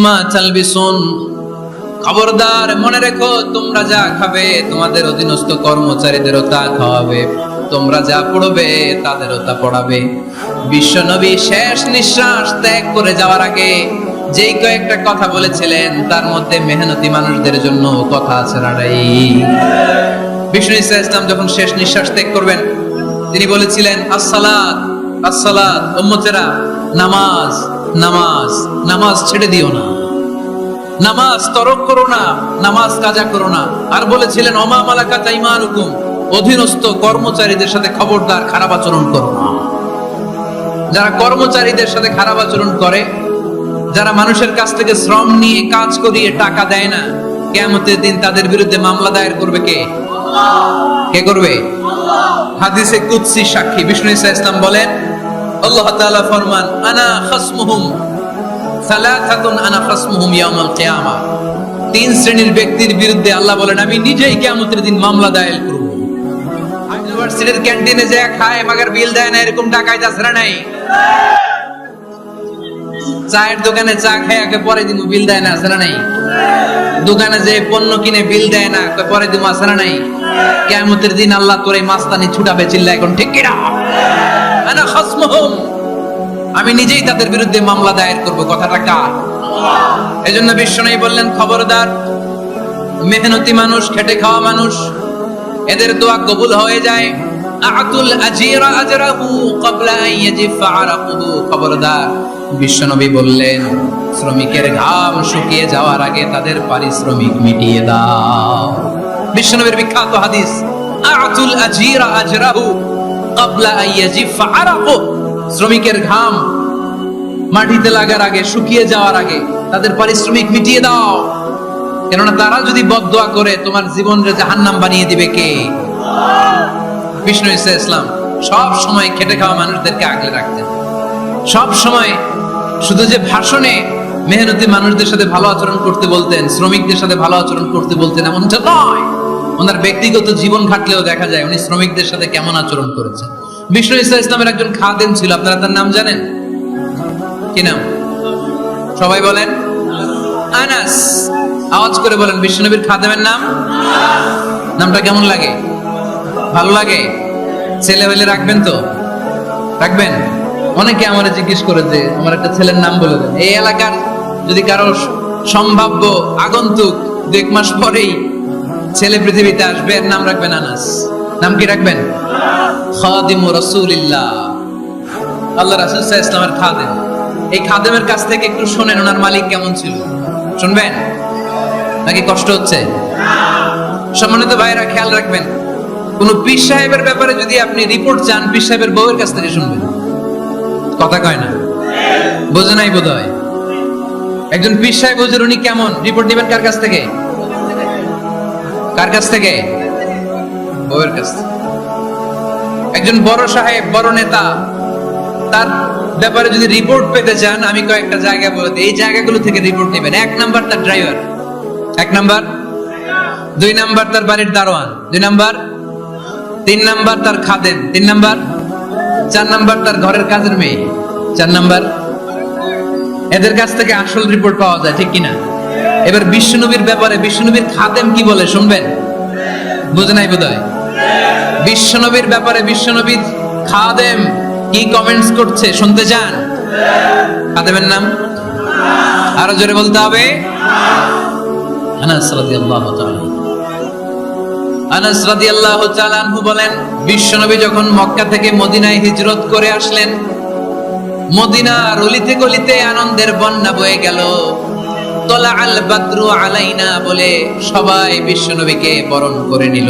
মিম্মা তালবিসুন, খবরদার মনে রেখো তোমরা যা খাবে তোমাদের অধীনস্থ কর্মচারীদেরও তা খাওয়াবে, তোমরা যা পড়বে তাদেরও তা পড়াবে। বিশ্বনবী শেষ নিঃশ্বাস ত্যাগ করে যাওয়ার আগে যেই কয়েকটা কথা বলেছিলেন তার মধ্যে মেহনতি মানুষদের জন্য কথা আছে না নাই? বিষ্ণু ইসলাম যখন শেষ নিঃশ্বাস ত্যাগ করবেন তিনি বলেছিলেন আসসালাত আসসালাত, উম্মতেরা নামাজ নামাজ নামাজ ছেড়ে দিও না, নামাজ তরক করো না, নামাজ কাজা করো না। আর বলেছিলেন ওমা মালাকাত আইমানুকুম, অধীনস্থ কর্মচারীদের সাথে খবরদার খারাপ আচরণ করো না। যারা কর্মচারীদের সাথে খারাপ আচরণ করে, যারা মানুষের কাছ থেকে শ্রম নিয়ে কাজ করিয়ে টাকা দেয় না, কিয়ামতের দিন তাদের বিরুদ্ধে মামলা দায়ের করবে কে? কে করবে? হাদিসে কুদসি সাক্ষী বিষ্ণু ইসলাম বলেন, আল্লাহ তাআলা ফরমান আনা খাসমুহুম সালাসাতুন আনা খাসমুহুম ইয়াউমাল কিয়ামাহ। তিন শ্রেণীর ব্যক্তির বিরুদ্ধে আল্লাহ বলেন আমি নিজেই কিয়ামতের দিন মামলা দায়ের করব। ইউনিভার্সিটির ক্যান্টিনে যে খায় মাগার বিল দেয় না, এরকম ডাকাইত আছে না নাই? চায়ের দোকানে চা খায় আগে পরে দিন বিল দেয় না, আছে না নাই? দোকানে যে পণ্য কিনে বিল দেয় না, পরে দিন আছে না নাই? কিয়ামতের দিন আল্লাহ তোর এই মাস্তানি ছুটাবে, চিল্লা এখন ঠিক কিনা? আনা খাসমুহুম, আমি নিজেই তাদের বিরুদ্ধে মামলা দায়ের করব। কথাটা কার? এজন্য বিশ্বনবী বললেন খবরদার, মেহনতি মানুষ, খেটে খাওয়া মানুষ, এদের দোয়া কবুল হয়ে যায়। আতুল আজিরা আজরাহু ক্বাবলা আন ইয়াজিফা আরাকুহু, খবরদার বিশ্বনবী বললেন শ্রমিকের ঘাম শুকিয়ে যাওয়ার আগে তাদের পারিশ্রমিক মিটিয়ে দাও। বিশ্বনবীর বিখ্যাত হাদিস আতুল আজিরা আজরাহু ক্বাবলা আন ইয়াজিফা আরাকুহু, শ্রমিকের ঘাম মাটিতে লাগার আগে, শুকিয়ে যাওয়ার আগে তাদের পারিশ্রমিক মিটিয়ে দাও। কেননা তারা যদি বদদোয়া করে তোমার জীবনকে জাহান্নাম বানিয়ে দিবে কে? বিষ্ণু ইসলাম সব সময় খেটে খাওয়া মানুষদেরকে আগলে রাখতেন। সব সময় শুধু যে ভাষণে মেহনতি মানুষদের সাথে ভালো আচরণ করতে বলতেন, শ্রমিকদের সাথে ভালো আচরণ করতে বলতেন এমনটা নয়, ওনার ব্যক্তিগত জীবন ঘাটলেও দেখা যায় উনি শ্রমিকদের সাথে কেমন আচরণ করেছেন। বিষ্ণু ইসলামের একজন খাদেম ছিল, আপনারা তার নাম জানেন? কি নাম? সবাই বলেন আনাস। আওয়াজ করে বলেন বিশ্বনবীর খাদেমের নাম। নামটা কেমন লাগে? ভালো লাগে? ছেলে হইলে রাখবেন তো? রাখবেন? অনেকে আমারে জিজ্ঞেস করে যে আমার একটা ছেলের নাম বলে দেন। এই এলাকার যদি কারো সম্ভাব্য আগন্তুক 2 মাস পরেই ছেলে পৃথিবীতে আসবে, এর নাম রাখবেন আনাস। নাম কি রাখবেন? খাদিমু রাসূলিল্লাহ, আল্লাহ রাসূল সাল্লাল্লাহু আলাইহি ওয়াসাল্লামের খাদেম। এই খাদেমের কাছ থেকে একটু শুনেন ওনার মালিক কেমন ছিল। শুনবেন নাকি কষ্ট হচ্ছে? সম্মানিত ভাইরা খেয়াল রাখবেন, কোন পীর সাহেবের ব্যাপারে যদি আপনি রিপোর্ট চান, পীর সাহেবের বউয়ের কাছ থেকে শুনবেন। কথা কয় না? বোঝে নাই বোধ হয়। একজন পীর সাহেব হুজুর উনি কেমন, রিপোর্ট নেবেন কার কাছ থেকে? কার কাছ থেকে? বউয়ের কাছ থেকে। একজন বড় সাহেব, বড় নেতা, তার ব্যাপারে যদি রিপোর্ট পেতে চান, আমি কয়েকটা জায়গা বলে দিই, এই জায়গাগুলো থেকে রিপোর্ট নেবেন। 1 নাম্বার তার ড্রাইভার, 1 নাম্বার। 2 নাম্বার তার বাড়ির দারোয়ান, 2 নাম্বার। 3 নাম্বার তার খাদেম, 3 নাম্বার। 4 নাম্বার তার ঘরের কাজের মেয়ে, 4 নাম্বার। এদের কাছ থেকে আসল রিপোর্ট পাওয়া যায়, ঠিক কিনা? এবার বিশ্বনবীর ব্যাপারে বিশ্বনবীর খাদেম কি বলে শুনবেন? বুঝে নাই বোধহয়। বিশ্বনবীর ব্যাপারে বিশ্বনবীর খাদেম কি কমেন্টস করছে শুনতে চান? খাদেমের নাম আরো জোরে বলতে হবে। আনাস রাদিয়াল্লাহু তাআলা, আনাস রাদিয়াল্লাহু তাআলা আনহু বলেন বিশ্বনবী যখন মক্কা থেকে মদিনায় হিজরত করে আসলেন, মদিনার অলিতে গলিতে আনন্দের বন্যা বয়ে গেল। তলা আল বাদরু আলাইনা বলে সবাই বিশ্বনবীকে বরণ করে নিল,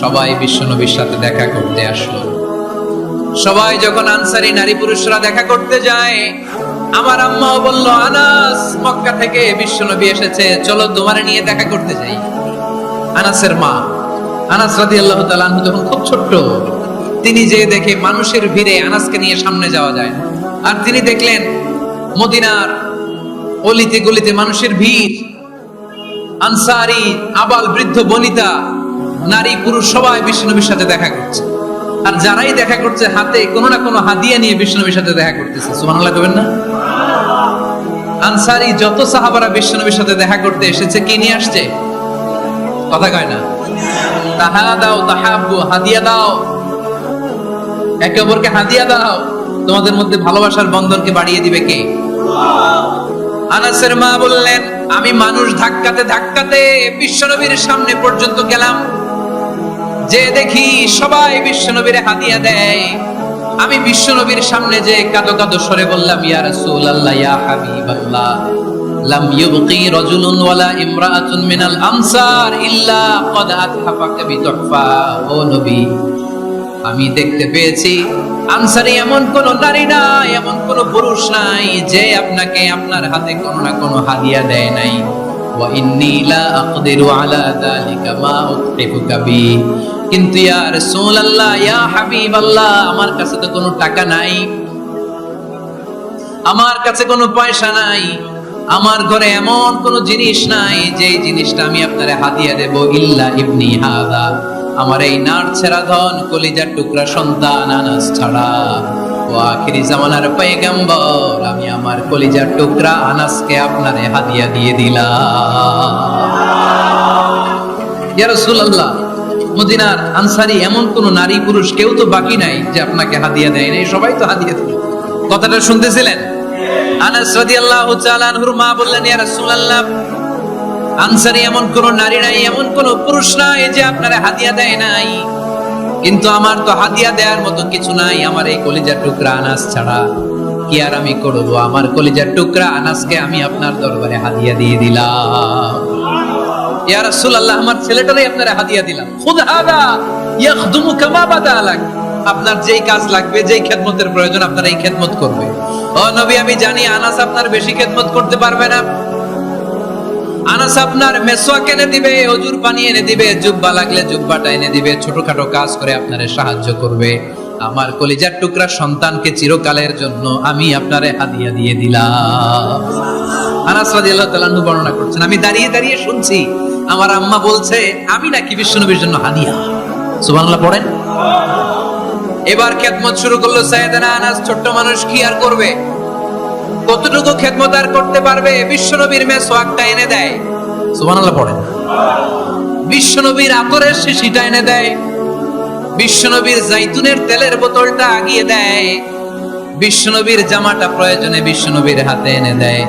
সবাই বিশ্বনবীর সাথে দেখা করতে আসলো। সবাই যখন আনসারী নারী পুরুষরা দেখা করতে যায়, আমার আম্মাও বলল আনাস মক্কা থেকে বিশ্বনবী এসেছে, চলো তোমারে নিয়ে দেখা করতে যাই। আনাসের মা আনাস রাদিয়াল্লাহু তাআলা আনহু তখন খুব ছোট্ট, তিনি যে দেখে মানুষের ভিড়ে আনাসকে নিয়ে সামনে যাওয়া যায় না। আর তিনি দেখলেন মদিনার অলিতে গলিতে মানুষের ভিড়, আনসারী আবাল বৃদ্ধ বনিতা নারী পুরুষ সবাই বিশ্বনবীর সাথে দেখা করছে। আর যারাই দেখা করছে হাতে কোনো না কোনো হাদিয়া নিয়ে বিশ্বনবীর সাথে দেখা করতেছে। সুবহানাল্লাহ কইবেন না? আনসারী যত সাহাবারা বিশ্বনবীর সাথে দেখা করতে এসেছে কি নিয়ে আসছে? কথা কয় না? তাহাদাও তাহাব্বু, হাদিয়া দাও, একে অপরকে হাদিয়া দাও। তোমাদের মধ্যে ভালোবাসার বন্ধনকে বাড়িয়ে দিবে কে? আনাসের মা বললেন, আমি মানুষ ধাক্কাতে ধাক্কাতে বিশ্বনবীর সামনে পর্যন্ত গেলাম, যে দেখি সবাই বিশ্বনবীর হাদিয়া দেয়। আমি বিশ্বনবীর সামনে যে কাঁদো কাঁদো স্বরে বললাম, ইয়া রাসূলুল্লাহ, ইয়া হাবিবাল্লাহ, লাম ইউবকি রাজুলুন ওয়ালা ইমরাআতুন মিনাল আমসার ইল্লা ক্বাদ আতহাফাকা বিতুহফা। ও নবী, আমি দেখতে পেয়েছি আনসারী এমন কোন নারী নাই, এমন কোন পুরুষ নাই যে আপনাকে আপনার হাতে কোনো না কোনো হাদিয়া দেয় নাই। ওয়া ইন্নী লা আকদিরু আলা যালিকা মা উতহিফুকা বি। কিন্তু ইয়া রাসূলুল্লাহ, ইয়া হাবিবাল্লাহ, আমার কাছে তো কোনো টাকা নাই, আমার কাছে কোনো পয়সা নাই, আমার ঘরে এমন কোন জিনিস নাই যে জিনিসটা আমি আপনারে হাদিয়া দেব, ইল্লা ইবনি হাদা, আমার এই নাড়ছেড়া ধন কলিজার টুকরা সন্তান আনাস ছাড়া। ও আখিরি জামানার পয়গম্বর, আমি আমার কলিজার টুকরা আনাসকে আপনারে হাদিয়া দিয়ে দিলাম। ইয়া রাসূলুল্লাহ, মদিনার আনসারী এমন কোন নারী পুরুষ কেউ তো বাকি নাই যে আপনাকে হাদিয়া দেয় নাই, সবাই তো হাদিয়া দিল। কথাটা শুনতেছিলেন? আনাস রাদিয়াল্লাহু তাআলা আনহুর মা বললেন, ইয়া রাসূলুল্লাহ, আনসারী এমন কোন নারী নাই, এমন কোন পুরুষ নাই যে আপনারে হাদিয়া দেয় নাই, কিন্তু আমার তো হাদিয়া দেওয়ার মতো কিছু নাই আমার এই কলিজার টুকরা আনাস ছাড়া। কি আর আমি করব, আমার কলিজার টুকরা আনাসকে আমি আপনার দরবারে হাদিয়া দিয়ে দিলাম। ইয়া রাসূলুল্লাহ, আমার ছেলেটারই আপনারে হাদিয়া দিলাম। খুদ হাদা ইয়াখদুমু কামা বাদা লাক, আপনার যেই কাজ লাগবে, যেই খেদমতের প্রয়োজন, আপনার এই খেদমত করবে। ও নবী, আমি জানি আনাস আপনার বেশি খেদমত করতে পারবে না। আনাস আপনার মেসওয়াক এনে দিবে, ওজুর পানি এনে দিবে, জুব্বা লাগলে জুব্বাটা এনে দিবে, ছোটখাটো কাজ করে আপনারে সাহায্য করবে। আমার কলিজার টুকরা সন্তানকে চিরকালের জন্য আমি আপনারে হাদিয়া দিয়ে দিলাম। আনাস রাদিয়াল্লাহু তাআলা বর্ণনা করছেন, আমি দাঁড়িয়ে দাঁড়িয়ে শুনছি আমার আম্মা বলছে আমি নাকি বিশ্বনবীর জন্য হাদিয়া। সুবহানাল্লাহ পড়েন। এবার খেদমত শুরু করলো সাইয়েদনা আনাস। ছোট্ট মানুষ কি আর করবে, কতটুকু খেদমত আর করতে পারবে? বিশ্বনবীর মেসওয়াকটা এনে দেয়। সুবহানাল্লাহ পড়েন। বিশ্বনবীর আতরের শিশিটা এনে দেয়, বিশ্বনবীর জাইতুনের তেলের বোতলটা আগিয়ে দেয়, বিশ্বনবীর জামাটা প্রয়োজনে বিশ্বনবীর হাতে এনে দেয়।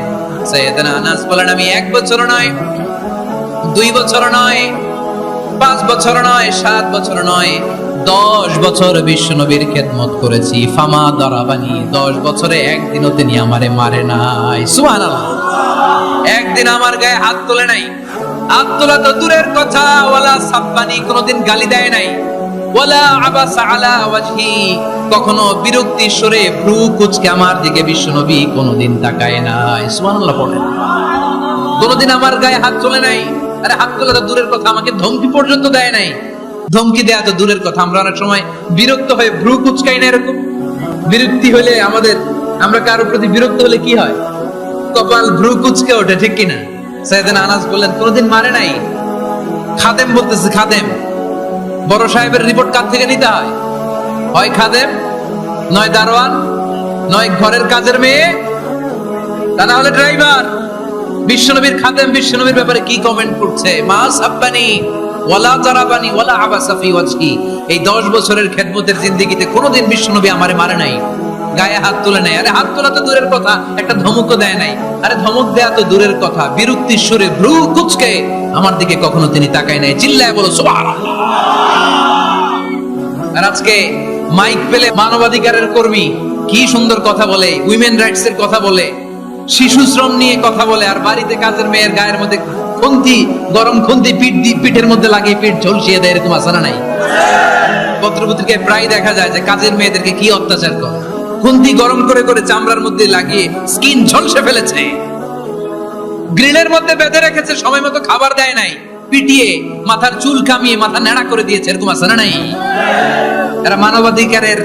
সাইয়েদনা আনাস বলেন, আমি 1 বছর নয়, 2 বছর নয়, 5 বছর নয়, 7 বছর নয়, 10 বছর বিশ্বনবীর খেদমত করেছি। ফামা দারাবানি, 10 বছরে একদিনও তিনি আমারে মারে নাই। সুবহানাল্লাহ। একদিন আমার গায়ে হাত তোলে নাই, হাত তোলা তো দূরের কথা, ওয়ালা সাব্বানি, কোনদিন গালি দেয় নাই, ওয়ালা আবাসা আলা ওয়াজহি, কখনো বিরক্তি সুরে ভ্রু কুঁচকে আমার দিকে বিশ্বনবী কোনদিন তাকায় নাই। সুবহানাল্লাহ পড়েন। কোনদিন আমার গায়ে হাত তোলে নাই। আরে হাত তোলা তো দূরের কথা, আমাকে ধমকি পর্যন্ত দেয় নাই। ধমকি দেয়া তো দূরের কথা, আমরা অনেক সময় বিরক্ত হয়ে ভ্রু কুচকাই না, এরকম বিরক্তি হলে আমরা কারোর প্রতি বিরক্ত হলে কি হয়? কপাল ভ্রু কুচকে ওঠে, ঠিক কিনা? সাইয়েদনা আনাস বললেন, কোনদিন মারে নাই। খাদেম বলতেছে, খাদেম, বড় সাহেবের রিপোর্ট কার থেকে নিতে হয়? হয় খাদেম, নয় দারোয়ান, নয় ঘরের কাজের মেয়ে, তা না হলে ড্রাইভার। বিশ্বনবীর খাদেম বিশ্বনবীর ব্যাপারে কি কমেন্ট করছে? মা সাব্বানি ওয়ালা জারাবানি ওয়ালা আবাসা ফি ওয়াজহি, এই 10 বছরের খেদমতের জিন্দেগিতে কোনোদিন বিশ্বনবী আমারে মারে নাই, গায়ে হাত তুলে নাই। আরে হাত তোলা তো দূরের কথা, একটা ধমকও দেয় নাই। আরে ধমক দেয়া তো দূরের কথা, বিরক্তির সুরে ভ্রু কুঁচকে আমার দিকে কখনো তিনি তাকায় নাই। চিল্লায় বলো সুবহানাল্লাহ। আর আজকে মাইক পেলে মানবাধিকারের কর্মী কি সুন্দর কথা বলে, উইমেন রাইটস এর কথা বলে, শিশু শ্রম নিয়ে কথা বলে, আর বাড়িতে কাজের মেয়ের গায়ের মধ্যে খুন্তি, গরম খুন্তি পিঠের মধ্যে লাগিয়ে পিঠ ঝলসিয়ে দেয়, এরকম আছে না নাই? পত্রপত্রিকায় প্রায় দেখা যায় যে কাজের মেয়েদেরকে কি অত্যাচার করে, খুন্তি গরম করে করে চামড়ার মধ্যে লাগিয়ে স্কিন ঝলসে ফেলেছে, গ্রিলের মধ্যে বেঁধে রেখেছে, সময় মতো খাবার দেয় নাই, পিটিয়ে মাথার চুল কামিয়ে মাথা নেড়া করে দিয়েছে, এরকম আছে না নাই? এরা মানবাধিকারের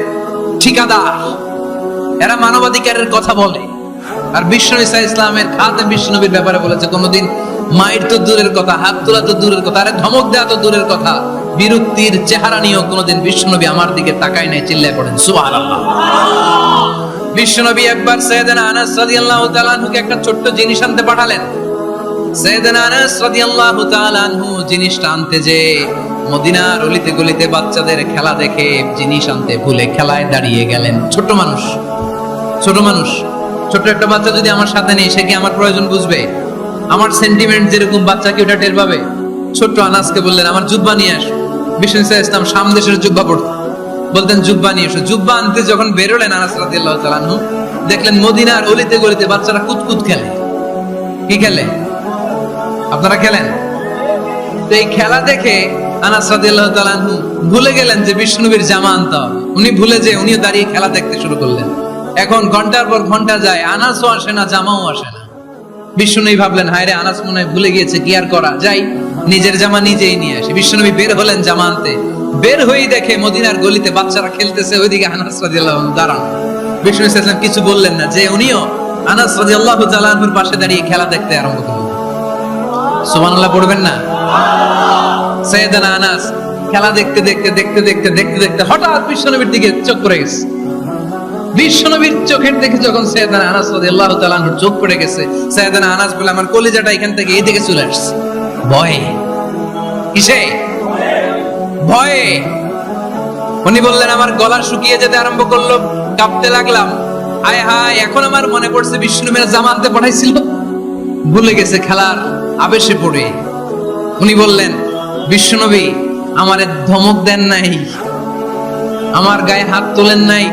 ঠিকাদার, এরা মানবাধিকারের কথা বলে। আর বিশ্বনবী ইসলামের খাদেম বিশ্বনবীর ব্যাপারে বলেছে, কোনদিন মায়ের তো দূরের কথা, হাত তোলা তো দূরের কথা, আরে ধমক দেওয়া তো দূরের কথা, বিরক্তির চেহারা নিয়েও কোনদিন বিশ্বনবী আমার দিকে তাকায় নাই। চিল্লায় পড়েন সুবহানাল্লাহ। বিশ্বনবী একবার সাইয়েদনা আনাস রাদিয়াল্লাহু তাআলা আনহুকে একটা ছোট্ট জিনিস আনতে পাঠালেন। সাইয়েদনা আনাস রাদিয়াল্লাহু তাআলা আনহু জিনিসটা আনতে যে মদিনার অলিতে গলিতে বাচ্চাদের খেলা দেখে জিনিস আনতে ভুলে খেলায় দাঁড়িয়ে গেলেন। ছোট মানুষ, ছোট একটা বাচ্চা যদি আমার সাথে নেই, সে কি আমার প্রয়োজন বুঝবে? আমার সেন্টিমেন্ট যেরকম বাচ্চা কি ওটা টের পাবে? ছোট্ট আনাসকে বললেন আমার জুব্বা নিয়ে আসো। বিষ্ণু ইসলাম শাম দেশের জুব্বা পড়তেন, বলতেন জুব্বা নিয়ে এসো। জুব্বা আনতে যখন বেরোলেন আনাস রাদিয়াল্লাহু তাআলা আনহু, দেখলেন মদিনার অলিতে গলিতে বাচ্চারা কুতকুত খেলে। কি খেলে? আপনারা খেলেন? তো এই খেলা দেখে আনাস রাদিয়াল্লাহু তাআলা আনহু ভুলে গেলেন যে বিষ্ণুনবীর জামা আনতে হবে। উনি ভুলে যে উনিও দাঁড়িয়ে খেলা দেখতে শুরু করলেন। এখন ঘন্টার পর ঘন্টা যায়, আনাসও আসে না, জামাও আসে না। বিষ্ণুনবী ভাবলেন হায় রে, আনাস মনে হয় ভুলে গিয়েছে, কি আর করা যাই, নিজের জামা নিজেই নিয়ে আসে। বিষ্ণুনবী বের হলেন জামা আনতে। বের হয়েই দেখে মদিনার গলিতে বাচ্চারা খেলতেছে, ওইদিকে আনাস রাদিয়াল্লাহু আনহু দাঁড়ান। বিষ্ণু ইসলাম কিছু বললেন না, যে উনিও আনাস রাদিয়াল্লাহু তাআলা আনহুর পাশে দাঁড়িয়ে খেলা দেখতে আরম্ভ করলেন। সুবহানাল্লাহ পড়বেন না? সাইয়েদনা আনাস খেলা দেখতে দেখতে হঠাৎ বিশ্বনবীর দিকে চোখ পড়ে গেছে। বিশ্বনবীর চোখের দিকে যখন সাইয়েদনা আনাস রাদিয়াল্লাহু তাআলা আনহুর চোখ পড়ে গেছে, সাইয়েদনা আনাস বলে আমার কলিজাটা এখান থেকে এই দিকে চলে আসছে ভয়ে। কিসে? ভয়ে। উনি বললেন আমার গলা শুকিয়ে যেতে আরম্ভ করলো, কাঁপতে লাগলাম। আয় হায়, এখন আমার মনে পড়ছে বিষ্ণুনবীর জামা আনতে পাঠাইছিল, ভুলে গেছে খেলার আবেশে পড়ে। উনি বললেন বিশ্বনবী আমারে ধমক দেন নাই, আমার গায়ে হাত তোলেন নাই,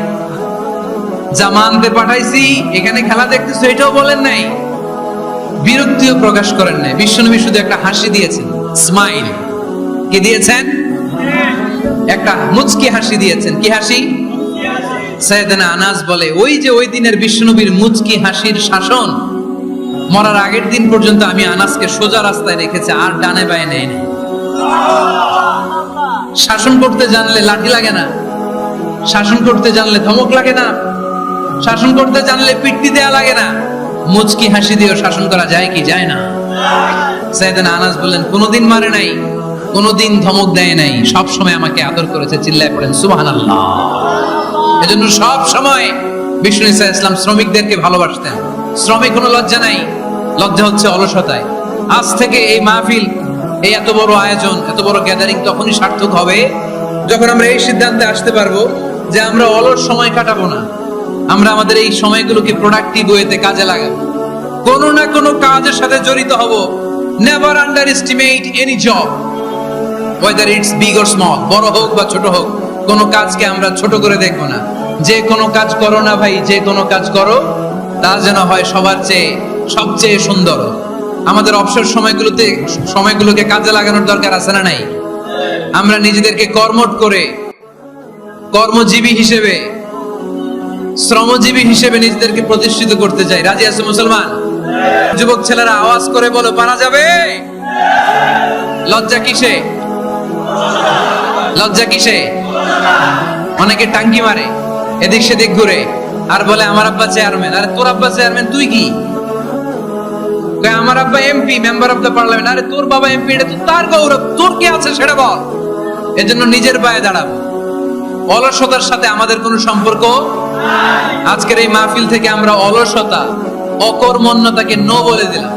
জামা আনতে পাঠাইছি, এখানে খেলা দেখতেছো এটাও বলেন নাই, বিরক্তিও প্রকাশ করেন নাই। বিশ্বনবী শুধু একটা হাসি দিয়েছেন, স্মাইল। কি দিয়েছেন? একটা মুচকি হাসি দিয়েছেন। কি হাসি? সাইয়েদনা আনাস বলে ওই যে ওই দিনের বিশ্বনবীর মুচকি হাসির শাসন মরার আগের দিন পর্যন্ত আমি আনাসকে সোজা রাস্তায় রেখেছি, আর ডানে বায়ে নেই না। শাসন করতে জানলে লাঠি লাগে না, শাসন করতে জানলে ধমক লাগে না, শাসন করতে জানলে পিট্টি দেয়া লাগে না। মুচকি হাসি দিয়েও শাসন করা যায় কি? যায় না। সাইয়েদনা আনাস বললেন কোনোদিন মারে নাই, কোনোদিন ধমক দেয় নাই, সব সময় আমাকে আদর করেছে। চিল্লায় পড়েন সুবহানাল্লাহ। এজন্য সব সময় বিষ্ণু ঈসা ইসলাম শ্রমিকদেরকে ভালোবাসতেন। শ্রমিক কোনো লজ্জা নাই, লজ্জা হচ্ছে অলসতায়। আজ থেকে এই মাহফিল, এই এত বড় আয়োজন, এত বড় গ্যাদারিং তখনই সার্থক হবে যখন আমরা এই সিদ্ধান্তে আসতে পারবো যে আমরা অলস সময় কাটাবো না, আমরা আমাদের এই সময়গুলোকে প্রোডাক্টিভ ওয়েতে কাজে লাগাবো, কোনো না কোনো কাজের সাথে জড়িত হব। Never under estimate any job, whether it's big or small, বড় হোক বা ছোট হোক, কোনো কাজকে আমরা ছোট করে দেখবো না। যে কোনো কাজ করো না ভাই, যে কোনো কাজ করো তা যেন হয় সবার চেয়ে সবচেয়ে সুন্দর। আমাদের অবসর সময়গুলোকে কাজে লাগানোর দরকার আছে না নাই? আমরা নিজেদেরকে কর্মঠ করে, কর্মজীবী হিসেবে, শ্রমজীবী হিসেবে নিজেদেরকে প্রতিষ্ঠিত করতে চাই। রাজি আছে মুসলমান? যুবক ছেলেরা আওয়াজ করে বলো পারা যাবে? লজ্জা কিসে? লজ্জা কিসে? অনেকে টাঙ্কি মারে, এদিক সেদিক ঘুরে, আর বলে আমার আব্বা চেয়ারম্যান। আরে তোর আব্বা চেয়ারম্যান, তুই কি? আমার আব্বা MP, member of the parliament. আরে তোর বাবা এমপি, এটা তো তার গৌরব, তোর কি আছে সেটা বল। এজন্য নিজের পায়ে দাঁড়াবো। অলসতার সাথে আমাদের কোনো সম্পর্ক। আজকের এই মাহফিল থেকে আমরা অলসতা, অকর্মণ্যতাকে নো বলে দিলাম।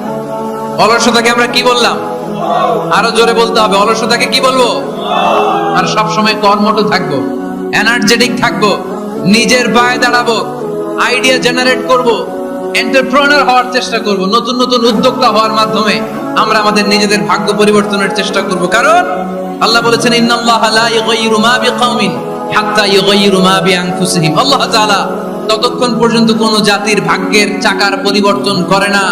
অলসতাকে আমরা কি বললাম? আরো জোরে বলতে হবে, অলসতাকে কি বলবো? আর সব সময় কর্মঠ থাকবো, এনার্জেটিক থাকবো, নিজের পায়ে দাঁড়াবো, আইডিয়া জেনারেট করব, এন্টারপ্রেনার হওয়ার চেষ্টা করব, নতুন নতুন উদ্যোক্তা হওয়ার মাধ্যমে আমরা আমাদের নিজেদের ভাগ্য পরিবর্তনের চেষ্টা করব। কারণ আল্লাহ বলেছেন ইন্নাল্লাহা লা ইউগাইয়িরু মা বিকাওমিন হাত্তা ইউগাইয়িরু মা বিআনফুসিহিম। আল্লাহ তাআলা ততক্ষণ পর্যন্ত কোন জাতির ভাগ্যের চাকার পরিবর্তন করে না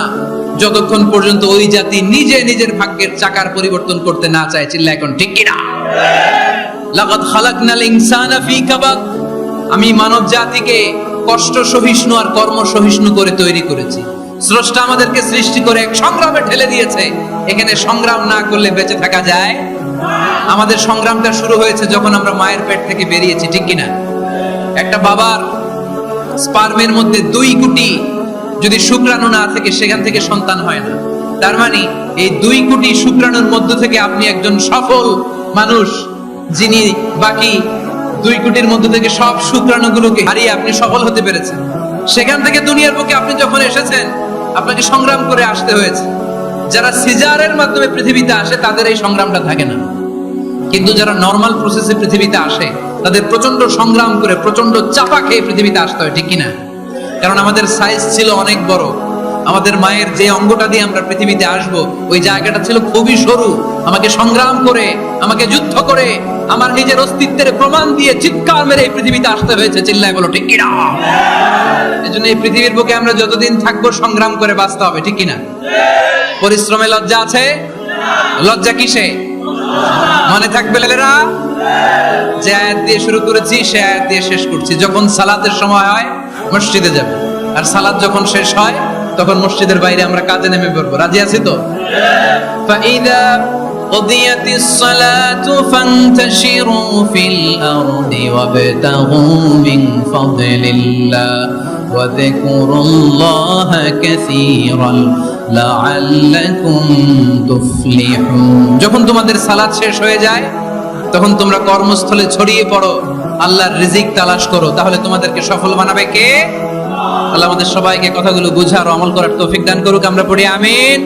যতক্ষণ পর্যন্ত ওই জাতি নিজে নিজের ভাগ্যের চাকার পরিবর্তন করতে না চায়। চিল্লা এখন ঠিক কি না? লাকাদ খালাকনাল ইনসানা ফি কাবাদ। আমি মানব জাতিকে কষ্ট সহিষ্ণু আর কর্ম সহিষ্ণু করে তৈরি করেছি। স্রষ্টা আমাদেরকে সৃষ্টি করে এক সংগ্রামে ঠেলে দিয়েছে। এখানে সংগ্রাম না করলে বেঁচে থাকা যায়? আমাদের সংগ্রামটা শুরু হয়েছে যখন আমরা মায়ের পেট থেকে বেরিয়েছি, ঠিক কিনা? একটা বাবার স্পার্মের মধ্যে 2 কোটি যদি শুক্রাণু না থাকে, সেখান থেকে সন্তান হয় না। তার মানে এই 2 কোটি শুক্রাণুর মধ্য থেকে আপনি একজন সফল মানুষ, যিনি বাকি 2 কোটির মধ্য থেকে সব শুক্রাণুগুলোকে হারিয়ে আপনি সফল হতে পেরেছেন। সেখান থেকে দুনিয়ার বুকে আপনি যখন এসেছেন, আপনাকে সংগ্রাম করে আসতে হয়েছে। যারা সিজারের মাধ্যমে পৃথিবীতে আসে তাদের এই সংগ্রামটা থাকে না, কিন্তু যারা নরমাল প্রসেসে পৃথিবীতে আসে তাদের প্রচন্ড সংগ্রাম করে, প্রচন্ড চাপা খেয়ে পৃথিবীতে আসতে হয়, ঠিক কিনা? কারণ আমাদের সাইজ ছিল অনেক বড়, আমাদের মায়ের যে অঙ্গটা দিয়ে আমরা পৃথিবীতে আসব ওই জায়গাটা ছিল খুবই সরু। আমাকে সংগ্রাম করে, আমাকে যুদ্ধ করে, আমার নিজের অস্তিত্বের প্রমাণ দিয়ে চিৎকার মেরে এই পৃথিবীতে আসতে হয়েছে। চিল্লায় বলো ঠিক কিনা? এজন্য এই পৃথিবীর বুকে আমরা যতদিন থাকবো সংগ্রাম করে বাঁচতে হবে, ঠিক কিনা? পরিশ্রমে লজ্জা আছে? লজ্জা কিসে? মনে থাকবে লেলেরা, যে আয়াত দিয়ে শুরু করেছি সে আয়াত দিয়ে শেষ করছি। যখন সালাতের সময় হয় মসজিদে যাব, আর সালাত যখন শেষ হয় তখন মসজিদের বাইরে আমরা কাজে নেমে পড়বো। রাজি আছি তো? ফাইদা কুদিয়াতিস সালাতু ফান্তাশিরু ফিল আরদি ওয়াবতাগু মিন ফাদলিল্লাহ ওয়া যিকুরুল্লাহা কাসীরান লাআল্লাকুম তুফলিহুন। যখন তোমাদের সালাত শেষ হয়ে যায় তখন তোমরা কর্মস্থলে ছড়িয়ে পড়ো, আল্লাহর রিজিক তালাশ করো, তাহলে তোমাদেরকে সফল বানাবে কে? আল্লাহ আমাদের সবাইকে কথাগুলো বুঝার ও আমল করার তৌফিক দান করুক। আমরা পড়ি আমিন।